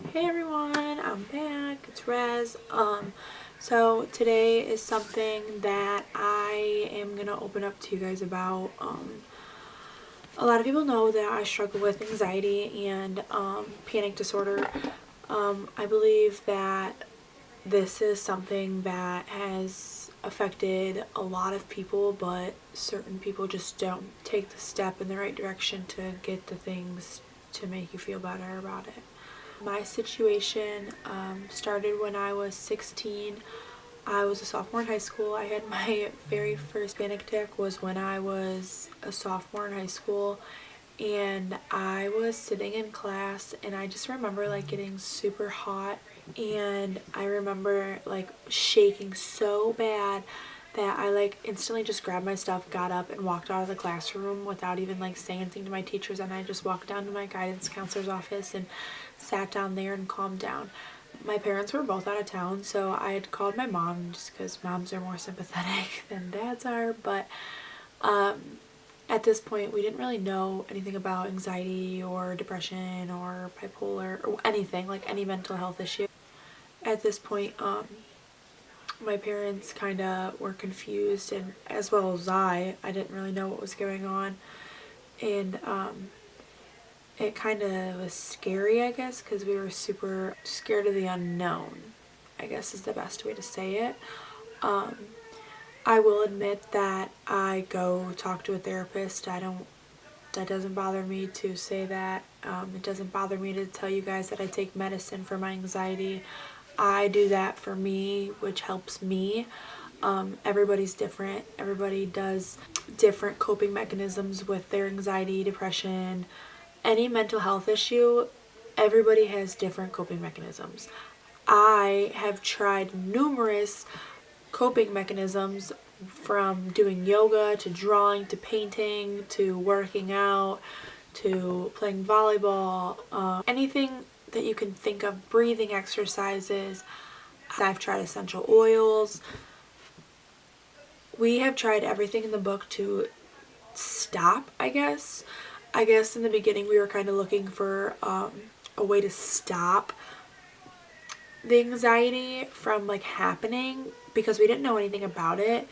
Hey everyone, I'm back. It's Rez. So today is something that I am gonna open up to you guys about. A lot of people know that I struggle with anxiety and panic disorder. I believe that this is something that has affected a lot of people, but certain people just don't take the step in the right direction to get the things to make you feel better about it. My situation started when I was 16. I was a sophomore in high school. I had my very first panic attack was when I was a sophomore in high school, and I was sitting in class and I just remember like getting super hot, and I remember like shaking so bad that I like instantly just grabbed my stuff, got up and walked out of the classroom without even like saying anything to my teachers, and I just walked down to my guidance counselor's office and sat down there and calmed down. My parents were both out of town, so I had called my mom just because moms are more sympathetic than dads are, but at this point we didn't really know anything about anxiety or depression or bipolar or anything, like any mental health issue. At this point, my parents kind of were confused, and as well as I didn't really know what was going on, and it kind of was scary, I guess, because we were super scared of the unknown, I guess is the best way to say it. I will admit that I go talk to a therapist. That doesn't bother me to say that. It doesn't bother me to tell you guys that I take medicine for my anxiety. I do that for me, which helps me. Everybody's different. Everybody does different coping mechanisms with their anxiety, depression, any mental health issue. Everybody has different coping mechanisms. I have tried numerous coping mechanisms, from doing yoga to drawing to painting to working out to playing volleyball, anything that you can think of, breathing exercises. I've tried essential oils. We have tried everything in the book to stop, I guess. I guess in the beginning we were kind of looking for a way to stop the anxiety from like happening because we didn't know anything about it,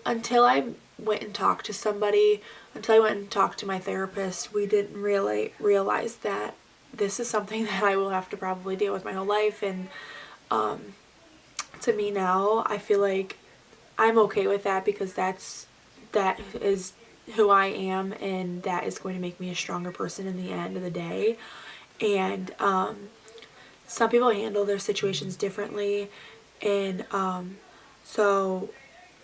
until I went and talked to somebody, until I went and talked to my therapist. We didn't really realize that this is something that I will have to probably deal with my whole life, and to me now I feel like I'm okay with that because that is who I am, and that is going to make me a stronger person in the end of the day. And some people handle their situations differently, and so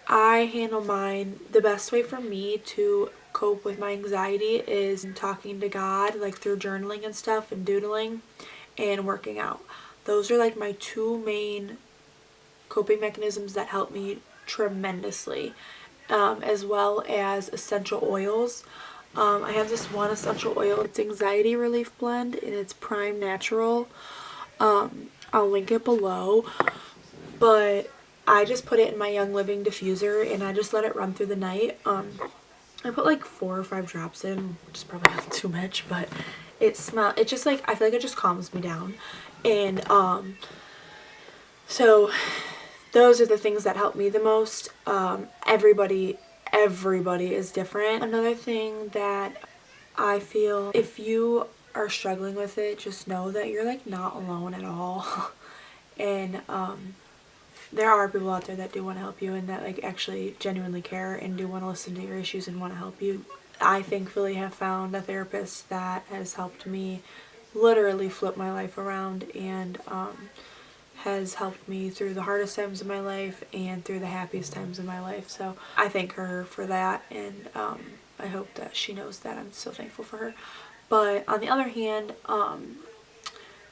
I handle mine. The best way for me to cope with my anxiety is talking to God, like through journaling and stuff, and doodling, and working out. Those are like my two main coping mechanisms that help me tremendously, as well as essential oils. I have this one essential oil. It's anxiety relief blend, and it's Prime Natural. I'll link it below, but I just put it in my Young Living diffuser and I just let it run through the night. I put like 4 or 5 drops in, which is probably not too much, but it just like, I feel like it just calms me down. And so those are the things that help me the most. Everybody is different. Another thing that I feel, if you are struggling with it, just know that you're like not alone at all. And there are people out there that do want to help you and that like actually genuinely care and do want to listen to your issues and want to help you. I thankfully have found a therapist that has helped me literally flip my life around, and has helped me through the hardest times of my life and through the happiest times of my life. So I thank her for that, and I hope that she knows that I'm so thankful for her. But on the other hand,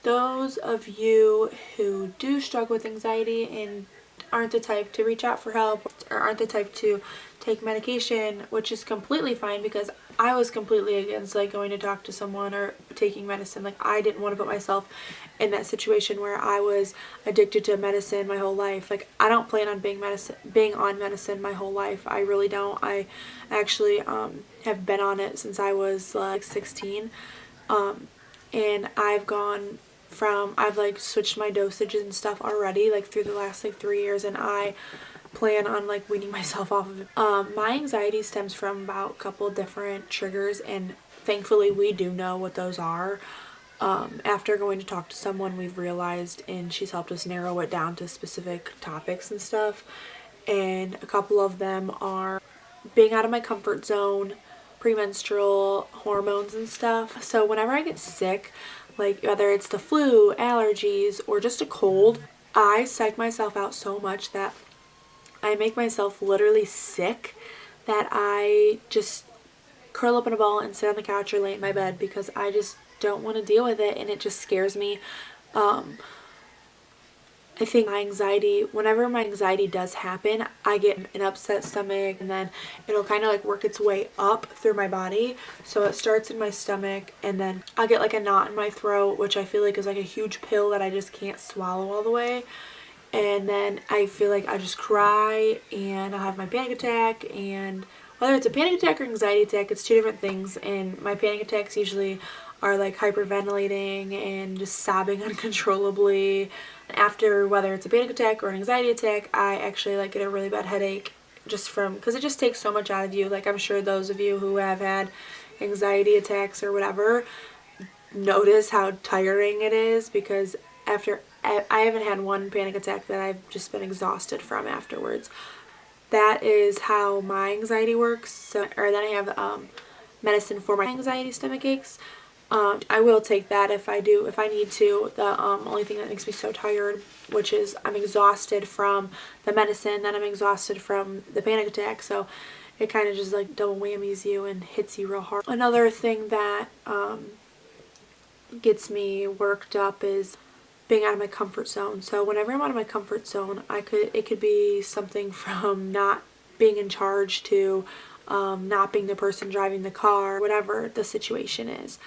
those of you who do struggle with anxiety and aren't the type to reach out for help or aren't the type to take medication, which is completely fine, because I was completely against like going to talk to someone or taking medicine. Like I didn't want to put myself in that situation where I was addicted to medicine my whole life. Like I don't plan on being on medicine my whole life. I really don't. I actually have been on it since I was like 16. and I've like switched my dosages and stuff already, like through the last like 3 years, and I plan on like weaning myself off of it. My anxiety stems from about a couple different triggers, and thankfully we do know what those are. After going to talk to someone, we've realized, and she's helped us narrow it down to specific topics and stuff, and a couple of them are being out of my comfort zone, premenstrual hormones and stuff. So whenever I get sick, like whether it's the flu, allergies, or just a cold, I psych myself out so much that I make myself literally sick, that I just curl up in a ball and sit on the couch or lay in my bed because I just don't want to deal with it, and it just scares me. I think whenever my anxiety does happen, I get an upset stomach, and then it'll kind of like work its way up through my body. So it starts in my stomach, and then I'll get like a knot in my throat, which I feel like is like a huge pill that I just can't swallow all the way. And then I feel like I just cry, and I'll have my panic attack, and whether it's a panic attack or anxiety attack, it's two different things. And my panic attacks usually are like hyperventilating and just sobbing uncontrollably. After, whether it's a panic attack or an anxiety attack, I actually like get a really bad headache, just from, because it just takes so much out of you. Like, I'm sure those of you who have had anxiety attacks or whatever notice how tiring it is, because after, I haven't had one panic attack that I've just been exhausted from afterwards. That is how my anxiety works. So, or then I have medicine for my anxiety stomach aches. I will take that if I need to. The only thing that makes me so tired, which is I'm exhausted from the medicine, then I'm exhausted from the panic attack, so it kind of just like double whammies you and hits you real hard. Another thing that gets me worked up is being out of my comfort zone. So whenever I'm out of my comfort zone, it could be something from not being in charge to not being the person driving the car, whatever the situation is.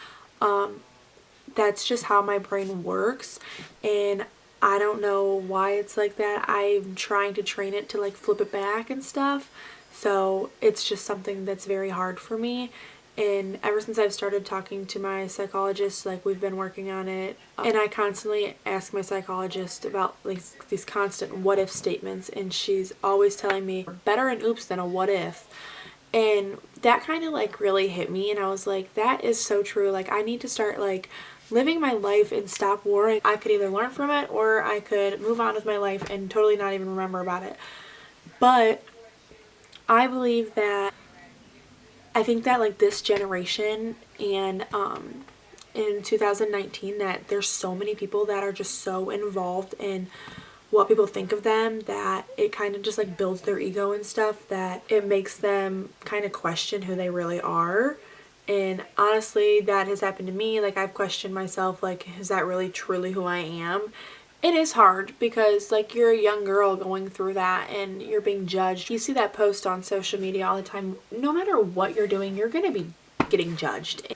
That's just how my brain works, and I don't know why it's like that. I'm trying to train it to like flip it back and stuff, so it's just something that's very hard for me. And ever since I've started talking to my psychologist, like we've been working on it, and I constantly ask my psychologist about like these constant what if statements, and she's always telling me better an oops than a what if. And that kind of like really hit me, and I was like, that is so true. Like, I need to start like living my life and stop worrying. I could either learn from it, or I could move on with my life and totally not even remember about it. But I believe that, I think that like this generation, and in 2019, that there's so many people that are just so involved in what people think of them, that it kind of just like builds their ego and stuff, that it makes them kind of question who they really are. And honestly, that has happened to me. Like, I've questioned myself, like, is that really truly who I am? It is hard, because like you're a young girl going through that, and you're being judged. You see that post on social media all the time. No matter what you're doing, you're going to be getting judged.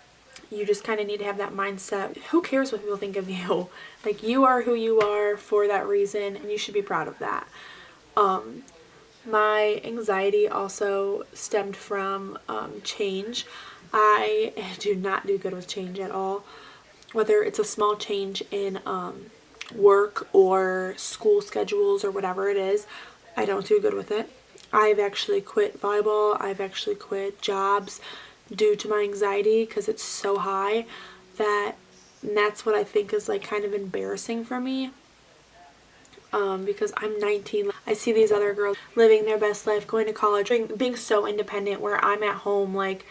You just kind of need to have that mindset. Who cares what people think of you? Like, you are who you are for that reason, and you should be proud of that. My anxiety also stemmed from change. I do not do good with change at all. Whether it's a small change in work or school schedules or whatever it is, I don't do good with it. I've actually quit volleyball. I've actually quit jobs due to my anxiety, because it's so high, and that's what I think is like kind of embarrassing for me, because I'm 19. I see these other girls living their best life, going to college, being so independent, where I'm at home like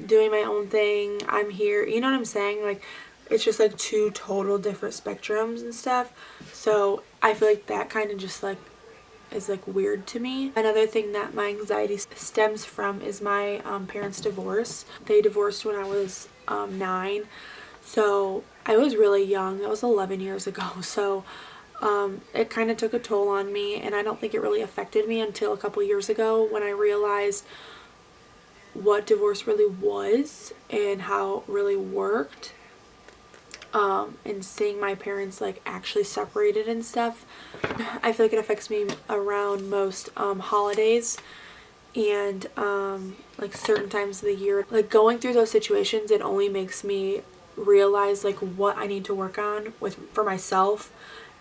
doing my own thing. I'm here, you know what I'm saying? Like, it's just like two total different spectrums and stuff. So I feel like that kind of just like is like weird to me. Another thing that my anxiety stems from is my parents' divorce. They divorced when I was 9, so I was really young. That was 11 years ago. So it kind of took a toll on me, and I don't think it really affected me until a couple years ago, when I realized what divorce really was and how it really worked. And seeing my parents like actually separated and stuff. I feel like it affects me around most holidays, and like certain times of the year. Like, going through those situations, it only makes me realize like what I need to work on for myself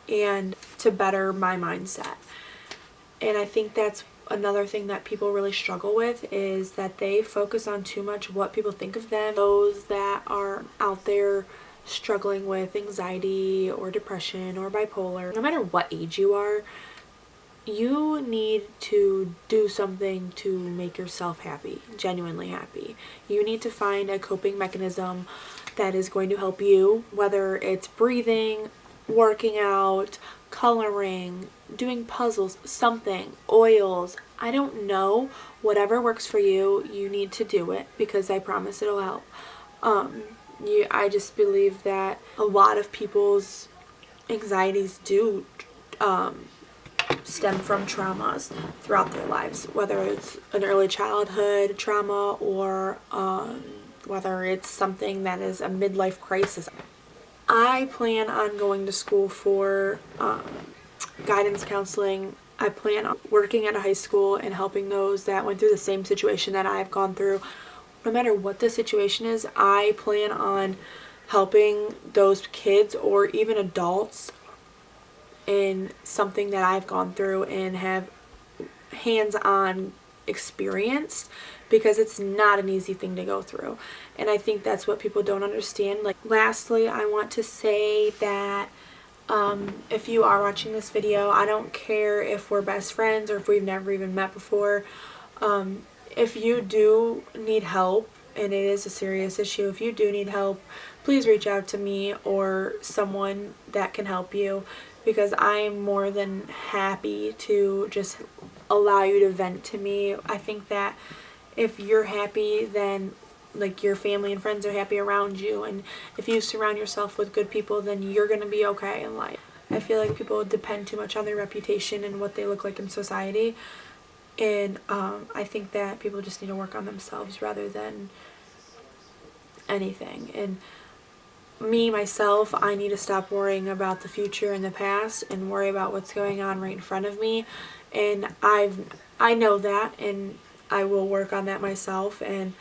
and to better my mindset. And I think that's another thing that people really struggle with, is that they focus on too much what people think of them. Those that are out there struggling with anxiety or depression or bipolar, no matter what age you are, you need to do something to make yourself happy, genuinely happy. You need to find a coping mechanism that is going to help you, whether it's breathing, working out, coloring, doing puzzles, something, oils. I don't know. Whatever works for you, you need to do it, because I promise it'll help. I just believe that a lot of people's anxieties do stem from traumas throughout their lives, whether it's an early childhood trauma or whether it's something that is a midlife crisis. I plan on going to school for guidance counseling. I plan on working at a high school and helping those that went through the same situation that I've gone through. No matter what the situation is, I plan on helping those kids or even adults in something that I've gone through and have hands-on experience, because it's not an easy thing to go through. And I think that's what people don't understand. Like, lastly, I want to say that if you are watching this video, I don't care if we're best friends or if we've never even met before. If you do need help, and it is a serious issue, if you do need help, please reach out to me or someone that can help you, because I'm more than happy to just allow you to vent to me. I think that if you're happy, then like your family and friends are happy around you, and if you surround yourself with good people, then you're gonna be okay in life. I feel like people depend too much on their reputation and what they look like in society, and I think that people just need to work on themselves rather than anything. And me, myself, I need to stop worrying about the future and the past and worry about what's going on right in front of me. And I know that, and I will work on that myself. And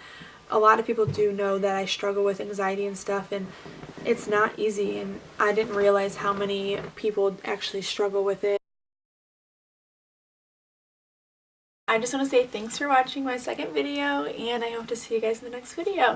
a lot of people do know that I struggle with anxiety and stuff, and it's not easy, and I didn't realize how many people actually struggle with it. I just want to say thanks for watching my second video, and I hope to see you guys in the next video.